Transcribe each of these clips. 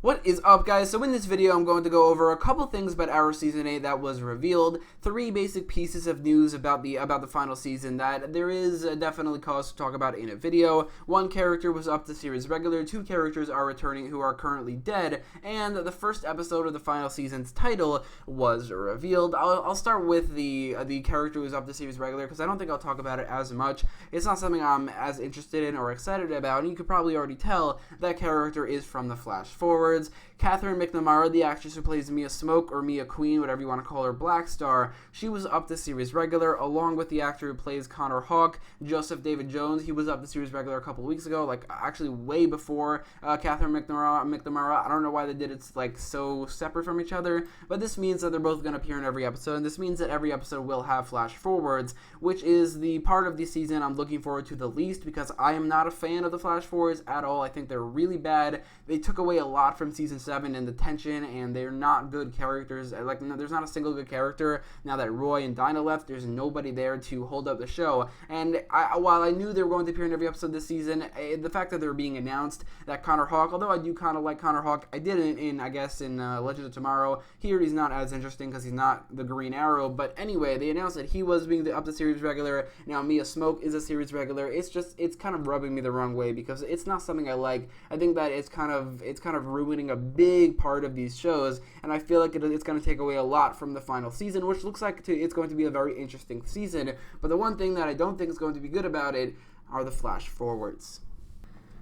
What is up, guys? So in this video, I'm going to go over a couple things about Arrow Season 8 that was revealed, 3 basic pieces of news about the final season that there is definitely cause to talk about in a video. 1 character was up to series regular, 2 characters are returning who are currently dead, and the first episode of the final season's title was revealed. I'll start with the character who's up to series regular, because I don't think I'll talk about it as much. It's not something I'm as interested in or excited about, and you could probably already tell that character is from the Flash Forward. Catherine McNamara, the actress who plays Mia Smoke, or Mia Queen, whatever you want to call her, Black Star, she was up to series regular, along with the actor who plays Connor Hawke, Joseph David Jones. He was up to series regular a couple weeks ago, like actually way before Catherine McNamara. I don't know why they did it like so separate from each other, but this means that they're both going to appear in every episode, and this means that every episode will have flash forwards, which is the part of the season I'm looking forward to the least, because I am not a fan of the flash forwards at all. I think they're really bad. They took away a lot from season 7 and the tension, and they're not good characters. Like, no, there's not a single good character. Now that Roy and Dinah left, there's nobody there to hold up the show. And while I knew they were going to appear in every episode this season, the fact that they were being announced that Connor Hawke, although I do kind of like Connor Hawke, I didn't in Legends of Tomorrow. Here he's not as interesting because he's not the Green Arrow. But anyway, they announced that he was being up to series regular. Now Mia Smoke is a series regular. It's kind of rubbing me the wrong way because it's not something I like. I think that it's kind of ruining a big part of these shows, and I feel like it's going to take away a lot from the final season, which looks like it's going to be a very interesting season. But the one thing that I don't think is going to be good about it are the flash forwards.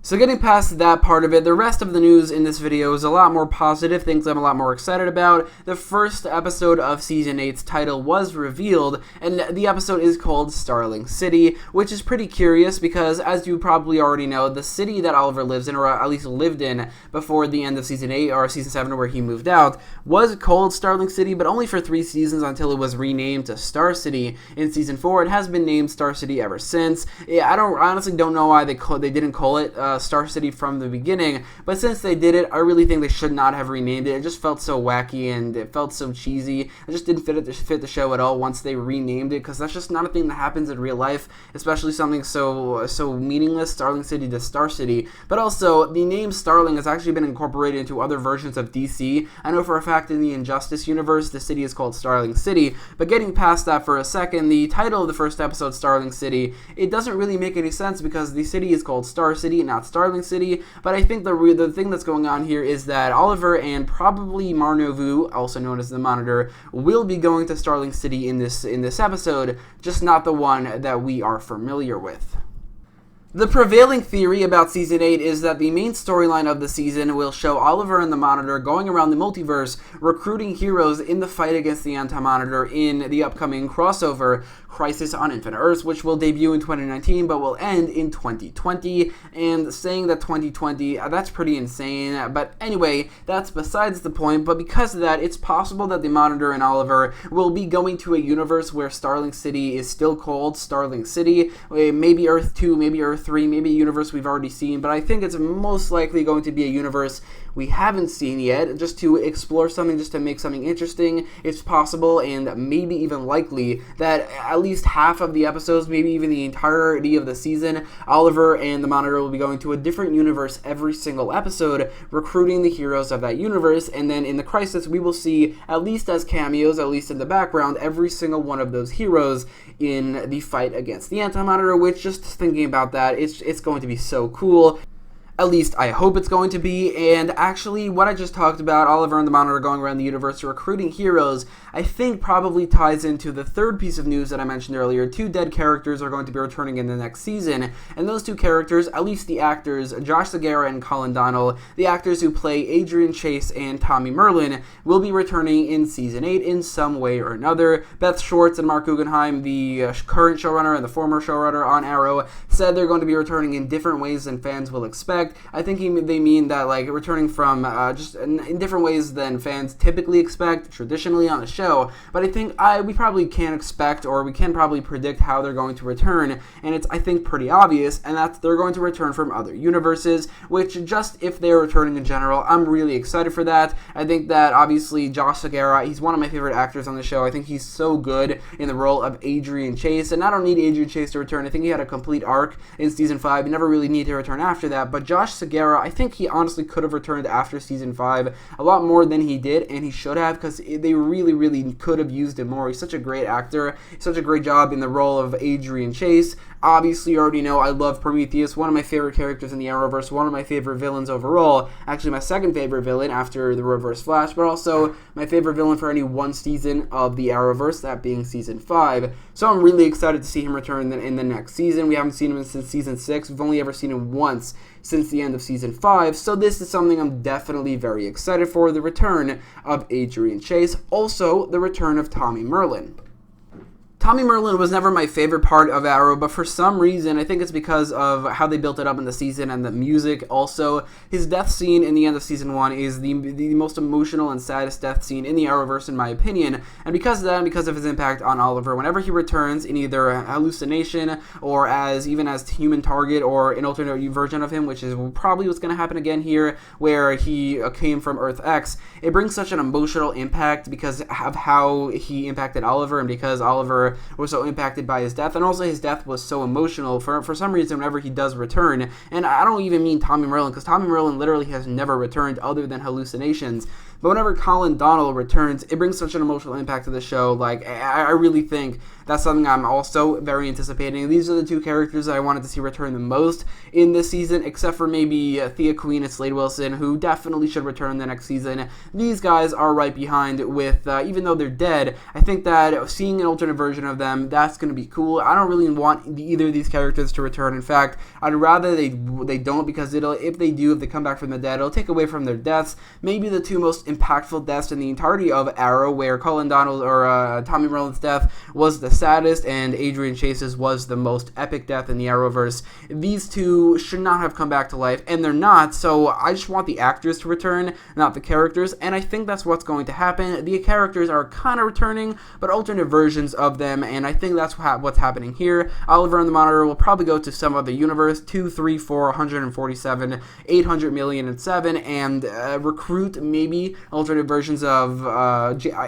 So getting past that part of it, the rest of the news in this video is a lot more positive, things I'm a lot more excited about. The first episode of Season 8's title was revealed, and the episode is called Starling City, which is pretty curious because, as you probably already know, the city that Oliver lives in, or at least lived in before the end of Season 8, or Season 7 where he moved out, was called Starling City, but only for 3 seasons until it was renamed to Star City in Season 4. It has been named Star City ever since. I honestly don't know why they didn't call it Star City from the beginning, but since they did it, I really think they should not have renamed it. It just felt so wacky and it felt so cheesy. It just didn't fit the show at all once they renamed it, because that's just not a thing that happens in real life, especially something so meaningless, Starling City to Star City. But also, the name Starling has actually been incorporated into other versions of DC. I know for a fact in the Injustice universe, the city is called Starling City, but getting past that for a second, the title of the first episode, Starling City, it doesn't really make any sense because the city is called Star City, not Starling City. But I think the thing that's going on here is that Oliver and probably Marnovu, also known as the Monitor, will be going to Starling City in this episode, just not the one that we are familiar with. The prevailing theory about Season 8 is that the main storyline of the season will show Oliver and the Monitor going around the multiverse, recruiting heroes in the fight against the Anti-Monitor in the upcoming crossover, Crisis on Infinite Earths, which will debut in 2019 but will end in 2020. And saying that 2020, that's pretty insane. But anyway, that's besides the point. But because of that, it's possible that the Monitor and Oliver will be going to a universe where Starling City is still called Starling City. Maybe Earth 2, maybe Earth 3, maybe a universe we've already seen, but I think it's most likely going to be a universe we haven't seen yet, just to explore something, just to make something interesting. It's possible and maybe even likely that at least half of the episodes, maybe even the entirety of the season, Oliver and the Monitor will be going to a different universe every single episode, recruiting the heroes of that universe, and then in the Crisis we will see, at least as cameos, at least in the background, every single one of those heroes in the fight against the Anti-Monitor, which, just thinking about that, it's going to be so cool. At least I hope it's going to be. And actually, what I just talked about, Oliver and the Monitor going around the universe recruiting heroes, I think probably ties into the third piece of news that I mentioned earlier. 2 dead characters are going to be returning in the next season, and those 2 characters, at least the actors, Josh Segarra and Colin Donnell, the actors who play Adrian Chase and Tommy Merlyn, will be returning in Season 8 in some way or another. Beth Schwartz and Mark Guggenheim, the current showrunner and the former showrunner on Arrow, said they're going to be returning in different ways than fans will expect. I think they mean that, like, returning from just in different ways than fans typically expect traditionally on a show. But I think we probably can expect, or we can probably predict how they're going to return, and it's, I think, pretty obvious, and that's they're going to return from other universes, which, just if they're returning in general, I'm really excited for that. I think that, obviously, Josh Segarra, he's one of my favorite actors on the show. I think he's so good in the role of Adrian Chase, and I don't need Adrian Chase to return. I think he had a complete arc in Season 5. You never really need to return after that, but Josh Josh Segarra, I think he honestly could have returned after Season 5 a lot more than he did, and he should have, because they really could have used him more. He's such a great actor, such a great job in the role of Adrian Chase. Obviously, you already know I love Prometheus, one of my favorite characters in the Arrowverse, one of my favorite villains overall. Actually, my second favorite villain after the Reverse Flash, but also my favorite villain for any one season of the Arrowverse, that being Season 5. So I'm really excited to see him return in the next season. We haven't seen him since Season 6. We've only ever seen him once since the end of Season 5, so this is something I'm definitely very excited for, the return of Adrian Chase. Also, the return of Tommy Merlyn. Tommy Merlyn was never my favorite part of Arrow, but for some reason, I think it's because of how they built it up in the season and the music. Also, his death scene in the end of Season 1 is the most emotional and saddest death scene in the Arrowverse, in my opinion. And because of that, and because of his impact on Oliver, whenever he returns in either a hallucination or even as human target or an alternate version of him, which is probably what's going to happen again here, where he came from Earth X, it brings such an emotional impact because of how he impacted Oliver, and because Oliver was so impacted by his death, and also his death was so emotional for some reason whenever he does return. And I don't even mean Tommy Merlyn, because Tommy Merlyn literally has never returned other than hallucinations. But whenever Colin Donnell returns, it brings such an emotional impact to the show. Like, I really think that's something I'm also very anticipating. These are the two characters that I wanted to see return the most in this season, except for maybe Thea Queen and Slade Wilson, who definitely should return the next season. These guys are right behind with, even though they're dead, I think that seeing an alternate version of them, that's going to be cool. I don't really want either of these characters to return. In fact, I'd rather they don't, because if they come back from the dead, it'll take away from their deaths. Maybe the two most impactful deaths in the entirety of Arrow, where Colin Donnell or Tommy Merlyn's death was the saddest and Adrian Chase's was the most epic death in the Arrowverse. These two should not have come back to life, and they're not, so I just want the actors to return, not the characters, and I think that's what's going to happen. The characters are kind of returning, but alternate versions of them, and I think that's what's happening here. Oliver and the Monitor will probably go to some other universe, 2, 3, 4, 147, 800 million, and 7, and recruit maybe alternate versions of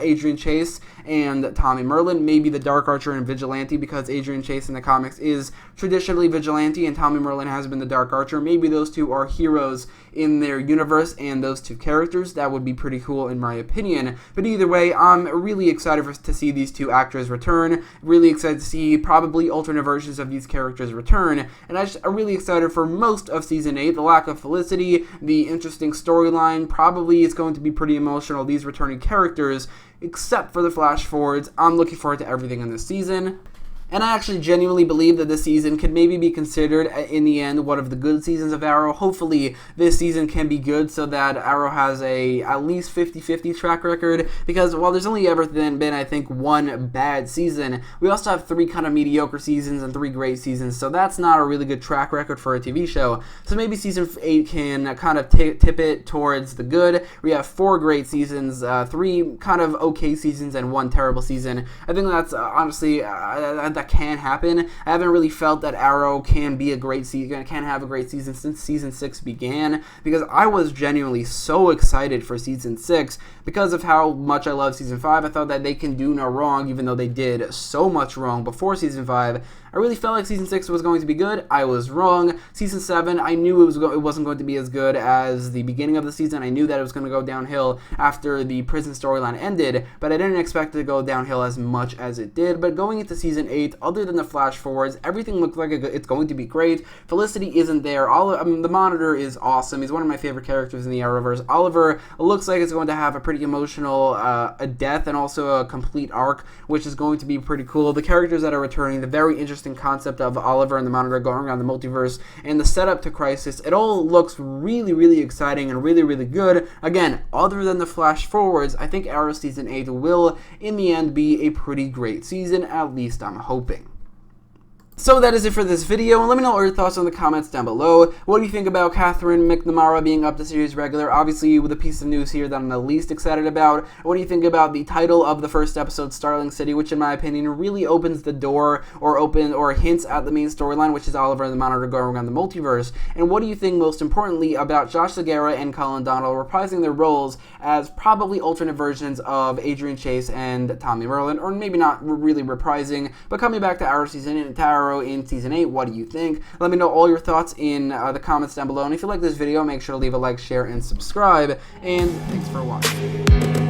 Adrian Chase and Tommy Merlyn, maybe the Dark Archer and Vigilante, because Adrian Chase in the comics is traditionally Vigilante and Tommy Merlyn has been the Dark Archer. Maybe those two are heroes in their universe, and those two characters, that would be pretty cool in my opinion. But either way, I'm really excited to see these two actors return, really excited to see probably alternate versions of these characters return, and I'm really excited for most of Season 8, the lack of Felicity, the interesting storyline. Probably it's going to be pretty emotional, these returning characters, except for the flash forwards. I'm looking forward to everything in this season. And I actually genuinely believe that this season could maybe be considered, in the end, one of the good seasons of Arrow. Hopefully, this season can be good so that Arrow has at least 50-50 track record, because while there's only ever been, I think, one bad season, we also have 3 kind of mediocre seasons and 3 great seasons, so that's not a really good track record for a TV show. So maybe Season 8 can kind of tip it towards the good. We have 4 great seasons, 3 kind of okay seasons, and 1 terrible season. I think that's, honestly, that can happen. I haven't really felt that Arrow can be a great season, can have a great season since Season 6 began, because I was genuinely so excited for Season 6 because of how much I love Season 5. I thought that they can do no wrong, even though they did so much wrong before Season 5. I really felt like Season 6 was going to be good. I was wrong. Season 7, I knew it wasn't going to be as good as the beginning of the season. I knew that it was going to go downhill after the prison storyline ended, but I didn't expect it to go downhill as much as it did. But going into Season 8, other than the flash forwards, everything looked like it's going to be great. Felicity isn't there. The Monitor is awesome. He's one of my favorite characters in the Arrowverse. Oliver looks like it's going to have a pretty emotional a death and also a complete arc, which is going to be pretty cool. The characters that are returning, the very interesting concept of Oliver and the Monitor going around the multiverse, and the setup to Crisis, it all looks really exciting and really good. Again, other than the flash forwards, I think Arrow Season 8 will, in the end, be a pretty great season, at least I'm hoping. So that is it for this video, and let me know all your thoughts in the comments down below. What do you think about Catherine McNamara being up to series regular? Obviously, with a piece of news here that I'm the least excited about. What do you think about the title of the first episode, Starling City, which in my opinion really opens the door or hints at the main storyline, which is Oliver and the Monitor going around the multiverse? And what do you think, most importantly, about Josh Segarra and Colin Donnell reprising their roles as probably alternate versions of Adrian Chase and Tommy Merlyn, or maybe not really reprising, but coming back to Arrow Season 8 to Arrow Arrow in Season 8. What do you think? Let me know all your thoughts in the comments down below. And if you like this video, make sure to leave a like, share, and subscribe. And thanks for watching.